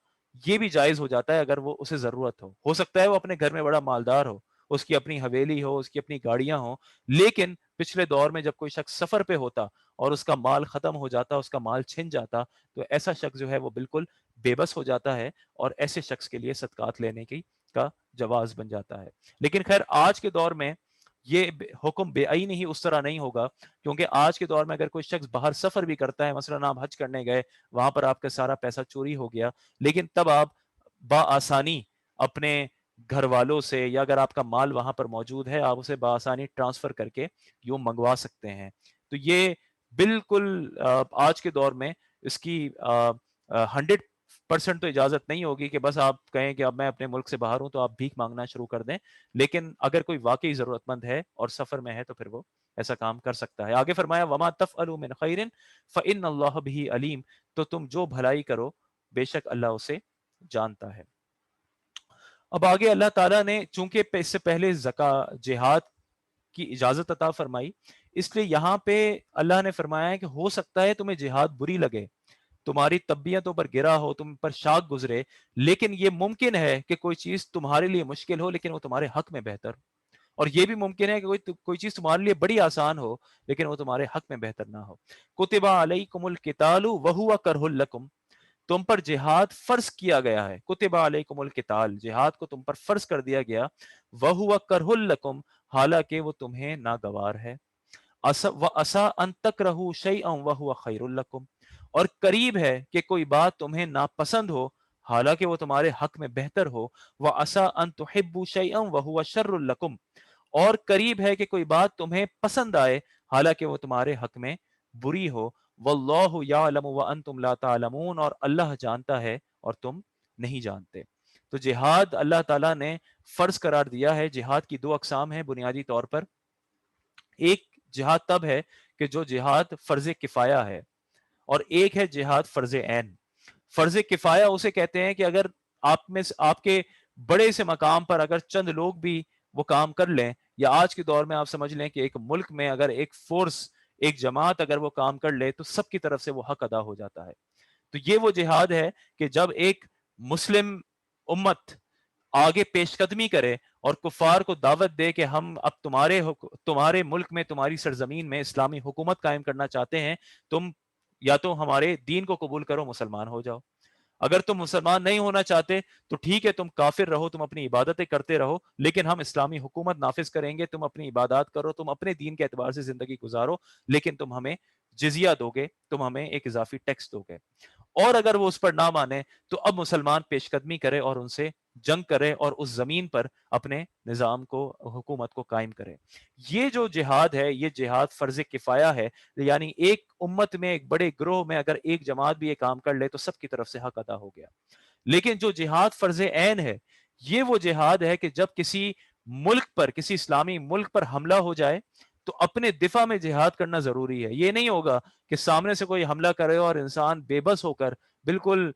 Speaker 1: یہ بھی جائز ہو جاتا ہے اگر وہ اسے ضرورت ہو سکتا ہے وہ اپنے گھر میں بڑا مالدار ہو، اس کی اپنی حویلی ہو، اس کی اپنی گاڑیاں ہوں، لیکن پچھلے دور میں جب کوئی شخص سفر پہ ہوتا اور اس کا مال ختم ہو جاتا، اس کا مال چھن جاتا، تو ایسا شخص جو ہے وہ بالکل بے بس ہو جاتا ہے، اور ایسے شخص کے لیے صدقات لینے کا جواز بن جاتا ہے. لیکن خیر آج کے دور میں یہ حکم بے عین ہی اس طرح نہیں ہوگا، کیونکہ آج کے دور میں اگر کوئی شخص باہر سفر بھی کرتا ہے، مثلا آپ حج کرنے گئے، وہاں پر آپ کا سارا پیسہ چوری ہو گیا، لیکن تب آپ بآسانی اپنے گھر والوں سے، یا اگر آپ کا مال وہاں پر موجود ہے، آپ اسے بآسانی ٹرانسفر کر کے یوں منگوا سکتے ہیں. تو یہ بالکل آج کے دور میں اس کی 100% تو اجازت نہیں ہوگی کہ بس آپ کہیں کہ اب میں اپنے ملک سے باہر ہوں تو آپ بھیک مانگنا شروع کر دیں. لیکن اگر کوئی واقعی ضرورت مند ہے اور سفر میں ہے تو پھر وہ ایسا کام کر سکتا ہے. آگے فرمایا وما تفعلوا من خیر فإن اللہ بہ علیم، تو تم جو بھلائی کرو بے شک اللہ اسے جانتا ہے. اب آگے اللہ تعالیٰ نے چونکہ اس سے پہلے جہاد کی اجازت عطا فرمائی، اس لیے یہاں پہ اللہ نے فرمایا ہے کہ ہو سکتا ہے تمہیں جہاد بری لگے، تمہاری طبیعتوں پر گرا ہو، تم پر شاک گزرے، لیکن یہ ممکن ہے کہ کوئی چیز تمہارے لیے مشکل ہو لیکن وہ تمہارے حق میں بہتر ہو، اور یہ بھی ممکن ہے کہ کوئی چیز تمہارے لیے بڑی آسان ہو لیکن وہ تمہارے حق میں بہتر نہ ہو۔ کتب علیکم القتال وہو کرہ لکم، تم پر جہاد فرض کیا گیا ہے، کتب علیکم القتال، جہاد کو تم پر فرض کر دیا گیا، وہو کرہ لکم، حالانکہ وہ تمہیں ناگوار ہے، وَعَسَىٰ أَن تَكْرَهُوا شَيْئًا وَهُوَ خَيْرٌ لَكُمْ، اور قریب ہے کہ کوئی بات تمہیں ناپسند ہو حالانکہ وہ تمہارے حق میں بہتر ہو، وَعَسَىٰ أَن تُحِبُّوا شَيْئًا وَهُوَ شَرٌ لَكُمْ، اور قریب ہے کہ کوئی بات تمہیں پسند آئے حالانکہ وہ تمہارے حق میں بری ہو، وَاللَّهُ يَعْلَمُ وَأَنْتُمْ لَا تَعْلَمُونَ، اور اللہ جانتا ہے اور تم نہیں جانتے۔ تو جہاد اللہ تعالیٰ نے فرض قرار دیا ہے۔ جہاد کی دو اقسام ہیں بنیادی طور پر، ایک جہاد تب ہے کہ جو جہاد فرض کفایہ ہے، اور ایک ہے جہاد فرض عین۔ فرض کفایہ اسے کہتے ہیں کہ اگر آپ کے بڑے سے مقام پر اگر چند لوگ بھی وہ کام کر لیں، یا آج کے دور میں آپ سمجھ لیں کہ ایک ملک میں اگر ایک فورس، ایک جماعت اگر وہ کام کر لے تو سب کی طرف سے وہ حق ادا ہو جاتا ہے۔ تو یہ وہ جہاد ہے کہ جب ایک مسلم امت آگے پیش قدمی کرے اور کفار کو دعوت دے کہ ہم اب تمہارے ملک میں، تمہاری سرزمین میں اسلامی حکومت قائم کرنا چاہتے ہیں، تم یا تو ہمارے دین کو قبول کرو، مسلمان ہو جاؤ، اگر تم مسلمان نہیں ہونا چاہتے تو ٹھیک ہے، تم کافر رہو، تم اپنی عبادتیں کرتے رہو، لیکن ہم اسلامی حکومت نافذ کریں گے، تم اپنی عبادات کرو، تم اپنے دین کے اعتبار سے زندگی گزارو، لیکن تم ہمیں جزیہ دو گے، تم ہمیں ایک اضافی ٹیکس دو گے۔ اور اگر وہ اس پر نہ مانے تو اب مسلمان پیش قدمی کرے اور ان سے جنگ کرے اور اس زمین پر اپنے نظام کو، حکومت کو قائم کرے۔ یہ جو جہاد ہے، یہ جہاد فرض کفایہ ہے، یعنی ایک امت میں، ایک بڑے گروہ میں اگر ایک جماعت بھی یہ کام کر لے تو سب کی طرف سے حق ادا ہو گیا۔ لیکن جو جہاد فرض عین ہے، یہ وہ جہاد ہے کہ جب کسی ملک پر، کسی اسلامی ملک پر حملہ ہو جائے تو اپنے دفاع میں جہاد کرنا ضروری ہے۔ یہ نہیں ہوگا کہ سامنے سے کوئی حملہ کرے اور انسان بے بس ہو کر بالکل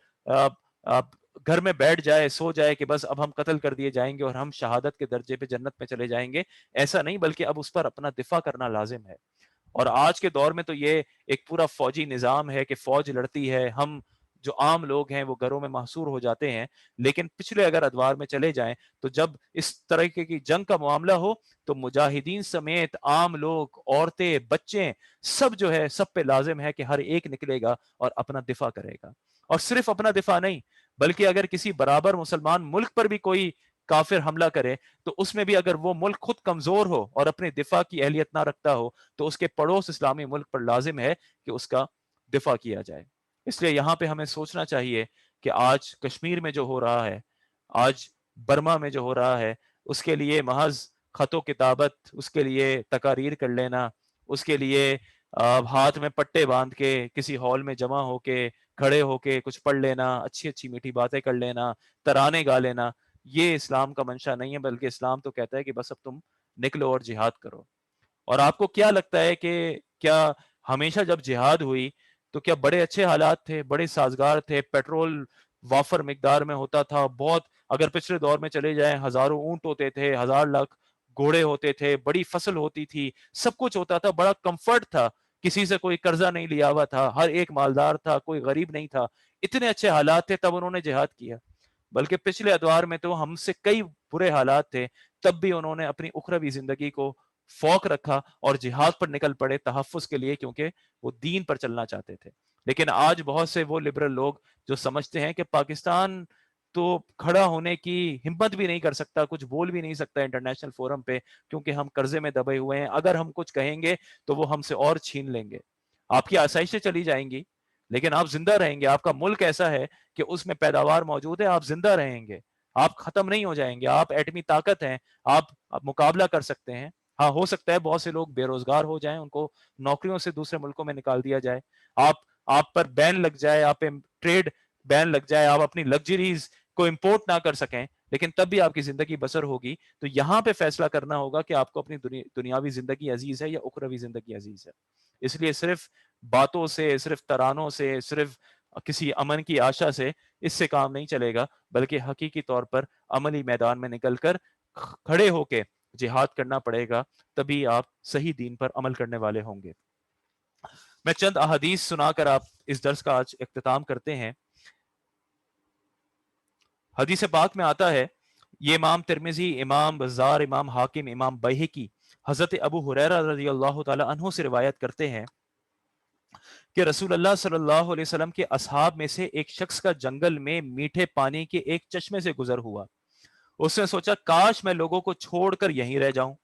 Speaker 1: گھر میں بیٹھ جائے، سو جائے کہ بس اب ہم قتل کر دیے جائیں گے اور ہم شہادت کے درجے پہ جنت میں چلے جائیں گے۔ ایسا نہیں، بلکہ اب اس پر اپنا دفاع کرنا لازم ہے۔ اور آج کے دور میں تو یہ ایک پورا فوجی نظام ہے کہ فوج لڑتی ہے، ہم جو عام لوگ ہیں وہ گھروں میں محصور ہو جاتے ہیں۔ لیکن پچھلے اگر ادوار میں چلے جائیں تو جب اس طرح کی جنگ کا معاملہ ہو تو مجاہدین سمیت عام لوگ، عورتیں، بچے، سب جو ہے، سب پہ لازم ہے کہ ہر ایک نکلے گا اور اپنا دفاع کرے گا۔ اور صرف اپنا دفاع نہیں، بلکہ اگر کسی برابر مسلمان ملک پر بھی کوئی کافر حملہ کرے تو اس میں بھی اگر وہ ملک خود کمزور ہو اور اپنے دفاع کی اہلیت نہ رکھتا ہو تو اس کے پڑوس اسلامی ملک پر لازم ہے کہ اس کا دفاع کیا جائے۔ اس لیے یہاں پہ ہمیں سوچنا چاہیے کہ آج کشمیر میں جو ہو رہا ہے، آج برما میں جو ہو رہا ہے، اس کے لیے محض خط و کتابت، اس کے لیے تقاریر کر لینا، اس کے لیے ہاتھ میں پٹے باندھ کے کسی ہال میں جمع ہو کے کھڑے ہو کے کچھ پڑھ لینا، اچھی اچھی میٹھی باتیں کر لینا، ترانے گا لینا، یہ اسلام کا منشا نہیں ہے، بلکہ اسلام تو کہتا ہے کہ بس اب تم نکلو اور جہاد کرو۔ اور آپ کو کیا لگتا ہے کہ کیا ہمیشہ جب جہاد ہوئی تو کیا بڑے اچھے حالات تھے، بڑے سازگار تھے، پیٹرول وافر مقدار میں ہوتا تھا، بہت، اگر پچھلے دور میں چلے جائیں ہزاروں اونٹ ہوتے تھے، 1000 لاکھ گھوڑے ہوتے تھے، بڑی فصل ہوتی تھی، سب کچھ ہوتا تھا، بڑا کمفرٹ تھا، کسی سے کوئی قرضہ نہیں لیا ہوا تھا، ہر ایک مالدار تھا، کوئی غریب نہیں تھا، اتنے اچھے حالات تھے، تب انہوں نے جہاد کیا۔ بلکہ پچھلے ادوار میں تو ہم سے کئی برے حالات تھے، تب بھی انہوں نے اپنی اخروی زندگی کو فوق رکھا اور جہاد پر نکل پڑے تحفظ کے لیے، کیونکہ وہ دین پر چلنا چاہتے تھے۔ لیکن آج بہت سے وہ لبرل لوگ جو سمجھتے ہیں کہ پاکستان تو کھڑا ہونے کی ہمت بھی نہیں کر سکتا، کچھ بول بھی نہیں سکتا انٹرنیشنل فورم پہ، کیونکہ ہم قرضے میں دبے ہوئے ہیں، اگر ہم کچھ کہیں گے تو وہ ہم سے اور چھین لیں گے۔ آپ کی آسائشیں چلی جائیں گی لیکن آپ زندہ رہیں گے، آپ کا ملک ایسا ہے کہ اس میں پیداوار موجود ہے، آپ زندہ رہیں گے، آپ ختم نہیں ہو جائیں گے، آپ ایٹمی طاقت ہیں، آپ مقابلہ کر سکتے ہیں۔ ہاں، ہو سکتا ہے بہت سے لوگ بے روزگار ہو جائیں، ان کو نوکریوں سے دوسرے ملکوں میں نکال دیا جائے، آپ پر بین لگ جائے، آپ پہ ٹریڈ بین لگ جائے، آپ اپنی لگژریز کو امپورٹ نہ کر سکیں، لیکن تب بھی آپ کی زندگی بسر ہوگی۔ تو یہاں پہ فیصلہ کرنا ہوگا کہ آپ کو اپنی دنیاوی زندگی عزیز ہے یا اخروی زندگی عزیز ہے۔ اس لیے صرف باتوں سے، صرف ترانوں سے، صرف کسی امن کی آشا سے اس سے کام نہیں چلے گا، بلکہ حقیقی طور پر عملی میدان میں نکل کر کھڑے ہو کے جہاد کرنا پڑے گا، تبھی آپ صحیح دین پر عمل کرنے والے ہوں گے۔ میں چند احادیث سنا کر آپ اس درس کا آج اختتام کرتے ہیں۔ حدیث پاک میں آتا ہے، یہ امام ترمذی، امام بزار، امام حاکم، امام بیہقی حضرت ابو ہریرہ رضی اللہ تعالی عنہ سے روایت کرتے ہیں کہ رسول اللہ صلی اللہ علیہ وسلم کے اصحاب میں سے ایک شخص کا جنگل میں میٹھے پانی کے ایک چشمے سے گزر ہوا۔ اس نے سوچا کاش میں لوگوں کو چھوڑ کر یہیں رہ جاؤں،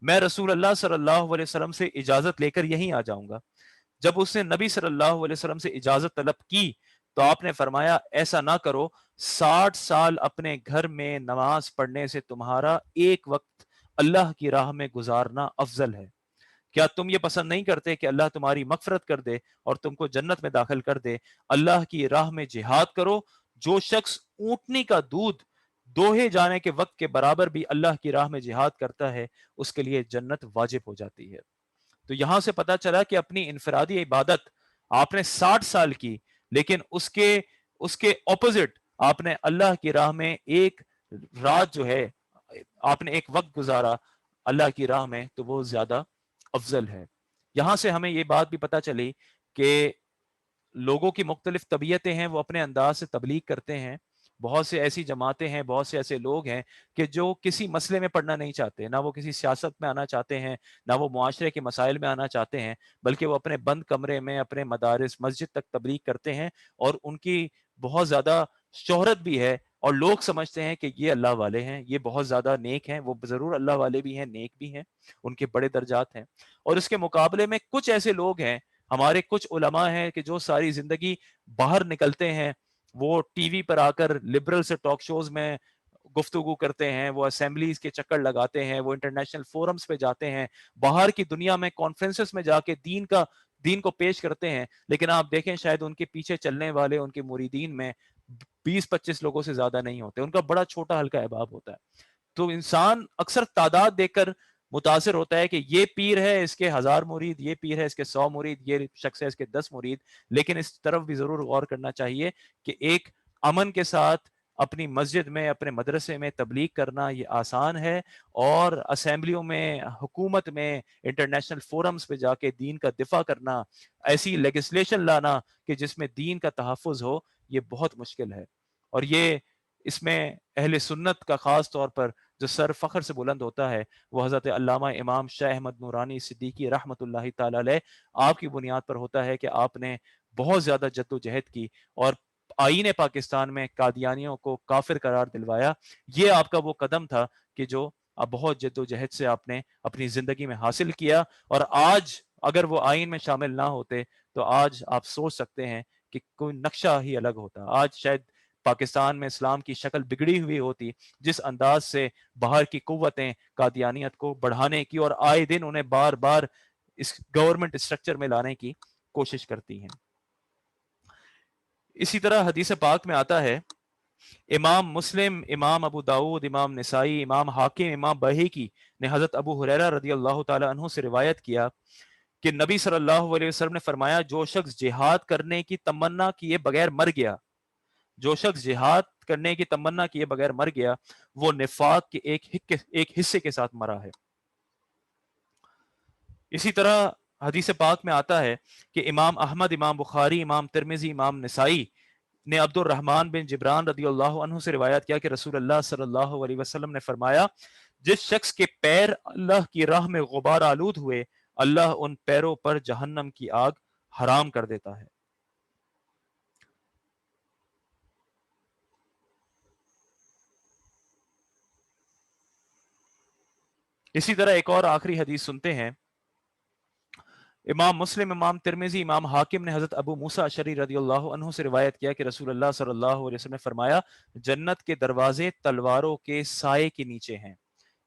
Speaker 1: میں رسول اللہ صلی اللہ علیہ وسلم سے اجازت لے کر یہیں آ جاؤں گا۔ جب اس نے نبی صلی اللہ علیہ وسلم سے اجازت طلب کی تو آپ نے فرمایا ایسا نہ کرو، 60 سال اپنے گھر میں نماز پڑھنے سے تمہارا ایک وقت اللہ کی راہ میں گزارنا افضل ہے۔ کیا تم یہ پسند نہیں کرتے کہ اللہ تمہاری مغفرت کر دے اور تم کو جنت میں داخل کر دے؟ اللہ کی راہ میں جہاد کرو۔ جو شخص اونٹنی کا دودھ دوہے جانے کے وقت کے برابر بھی اللہ کی راہ میں جہاد کرتا ہے، اس کے لیے جنت واجب ہو جاتی ہے۔ تو یہاں سے پتا چلا کہ اپنی انفرادی عبادت آپ نے 60 سال کی، لیکن اس کے اپوزٹ آپ نے اللہ کی راہ میں ایک رات جو ہے، آپ نے ایک وقت گزارا اللہ کی راہ میں، تو وہ زیادہ افضل ہے۔ یہاں سے ہمیں یہ بات بھی پتا چلی کہ لوگوں کی مختلف طبیعتیں ہیں، وہ اپنے انداز سے تبلیغ کرتے ہیں۔ بہت سے ایسی جماعتیں ہیں، بہت سے ایسے لوگ ہیں کہ جو کسی مسئلے میں پڑھنا نہیں چاہتے، نہ وہ کسی سیاست میں آنا چاہتے ہیں، نہ وہ معاشرے کے مسائل میں آنا چاہتے ہیں، بلکہ وہ اپنے بند کمرے میں اپنے مدارس مسجد تک تبلیغ کرتے ہیں، اور ان کی بہت زیادہ شہرت بھی ہے، اور لوگ سمجھتے ہیں کہ یہ اللہ والے ہیں، یہ بہت زیادہ نیک ہیں۔ وہ ضرور اللہ والے بھی ہیں، نیک بھی ہیں، ان کے بڑے درجات ہیں۔ اور اس کے مقابلے میں کچھ ایسے لوگ ہیں، ہمارے کچھ علماء ہیں کہ جو ساری زندگی باہر نکلتے ہیں، وہ ٹی وی پر آ کر لبرل سے ٹاک شوز میں گفتگو کرتے ہیں، وہ اسمبلیز کے چکر لگاتے ہیں، وہ انٹرنیشنل فورمز پہ جاتے ہیں، باہر کی دنیا میں کانفرنسز میں جا کے دین کو پیش کرتے ہیں، لیکن آپ دیکھیں شاید ان کے پیچھے چلنے والے ان کے مریدین میں 20-25 لوگوں سے زیادہ نہیں ہوتے، ان کا بڑا چھوٹا ہلکا احباب ہوتا ہے۔ تو انسان اکثر تعداد دیکھ کر متاثر ہوتا ہے کہ یہ پیر ہے اس کے 1000 مرید، یہ پیر ہے اس کے 100 مرید، یہ شخص ہے اس کے 10 مرید، لیکن اس طرف بھی ضرور غور کرنا چاہیے کہ ایک امن کے ساتھ اپنی مسجد میں، اپنے مدرسے میں تبلیغ کرنا یہ آسان ہے، اور اسمبلیوں میں، حکومت میں، انٹرنیشنل فورمز پہ جا کے دین کا دفاع کرنا، ایسی لیجسلیشن لانا کہ جس میں دین کا تحفظ ہو، یہ بہت مشکل ہے۔ اور یہ اس میں اہل سنت کا خاص طور پر جو سر فخر سے بلند ہوتا ہے، وہ حضرت علامہ امام شاہ احمد نورانی صدیقی رحمۃ اللہ تعالی علیہ آپ کی بنیاد پر ہوتا ہے کہ آپ نے بہت زیادہ جد و جہد کی اور آئین پاکستان میں قادیانیوں کو کافر قرار دلوایا۔ یہ آپ کا وہ قدم تھا کہ جو اب بہت جد و جہد سے آپ نے اپنی زندگی میں حاصل کیا، اور آج اگر وہ آئین میں شامل نہ ہوتے تو آج آپ سوچ سکتے ہیں کہ کوئی نقشہ ہی الگ ہوتا، آج شاید پاکستان میں اسلام کی شکل بگڑی ہوئی ہوتی، جس انداز سے باہر کی قوتیں قادیانیت کو بڑھانے کی اور آئے دن انہیں بار بار اس گورنمنٹ اسٹرکچر میں لانے کی کوشش کرتی ہیں۔ اسی طرح حدیث پاک میں آتا ہے، امام مسلم، امام ابو داود، امام نسائی، امام حاکم، امام بیہقی نے حضرت ابو ہریرہ رضی اللہ تعالی عنہ سے روایت کیا کہ نبی صلی اللہ علیہ وسلم نے فرمایا جو شخص جہاد کرنے کی تمنا کیے بغیر مر گیا، جو شخص جہاد کرنے کی تمنا کیے بغیر مر گیا، وہ نفاق کے ایک حصے کے ساتھ مرا ہے۔ اسی طرح حدیث پاک میں آتا ہے کہ امام احمد، امام بخاری، امام ترمذی، امام نسائی نے عبد الرحمن بن جبران رضی اللہ عنہ سے روایت کیا کہ رسول اللہ صلی اللہ علیہ وسلم نے فرمایا جس شخص کے پیر اللہ کی راہ میں غبار آلود ہوئے، اللہ ان پیروں پر جہنم کی آگ حرام کر دیتا ہے۔ اسی طرح ایک اور آخری حدیث سنتے ہیں، امام مسلم، امام ترمذی، امام حاکم نے حضرت ابو موسیٰ اشعری رضی اللہ عنہ سے روایت کیا کہ رسول اللہ صلی اللہ علیہ وسلم نے فرمایا جنت کے دروازے تلواروں کے سائے کے نیچے ہیں۔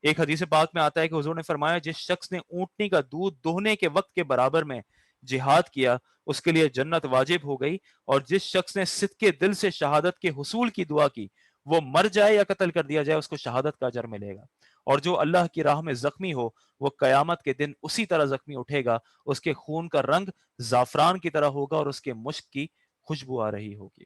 Speaker 1: ایک حدیث پاک میں آتا ہے کہ حضور نے فرمایا جس شخص نے اونٹنی کا دودھ دوہنے کے وقت کے برابر میں جہاد کیا، اس کے لیے جنت واجب ہو گئی، اور جس شخص نے صدقے دل سے شہادت کے حصول کی دعا کی، وہ مر جائے یا قتل کر دیا جائے، اس کو شہادت کا اجر ملے گا۔ اور جو اللہ کی راہ میں زخمی ہو، وہ قیامت کے دن اسی طرح زخمی اٹھے گا، اس کے خون کا رنگ زعفران کی طرح ہوگا اور اس کے مشک کی خوشبو آ رہی ہوگی۔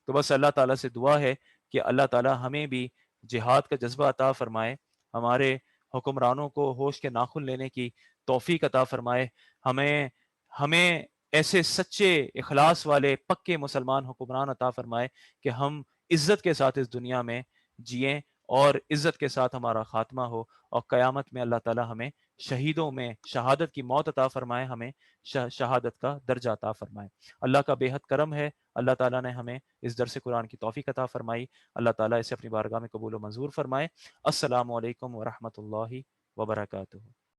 Speaker 1: تو بس اللہ تعالیٰ سے دعا ہے کہ اللہ تعالیٰ ہمیں بھی جہاد کا جذبہ عطا فرمائے، ہمارے حکمرانوں کو ہوش کے ناخن لینے کی توفیق عطا فرمائے، ہمیں ایسے سچے اخلاص والے پکے مسلمان حکمران عطا فرمائے کہ ہم عزت کے ساتھ اس دنیا میں جئیں اور عزت کے ساتھ ہمارا خاتمہ ہو، اور قیامت میں اللہ تعالی ہمیں شہیدوں میں شہادت کی موت عطا فرمائے، ہمیں شہادت کا درجہ عطا فرمائے۔ اللہ کا بے حد کرم ہے، اللہ تعالیٰ نے ہمیں اس درس قرآن کی توفیق عطا فرمائی، اللہ تعالیٰ اسے اپنی بارگاہ میں قبول و منظور فرمائے۔ السلام علیکم ورحمۃ اللہ وبرکاتہ۔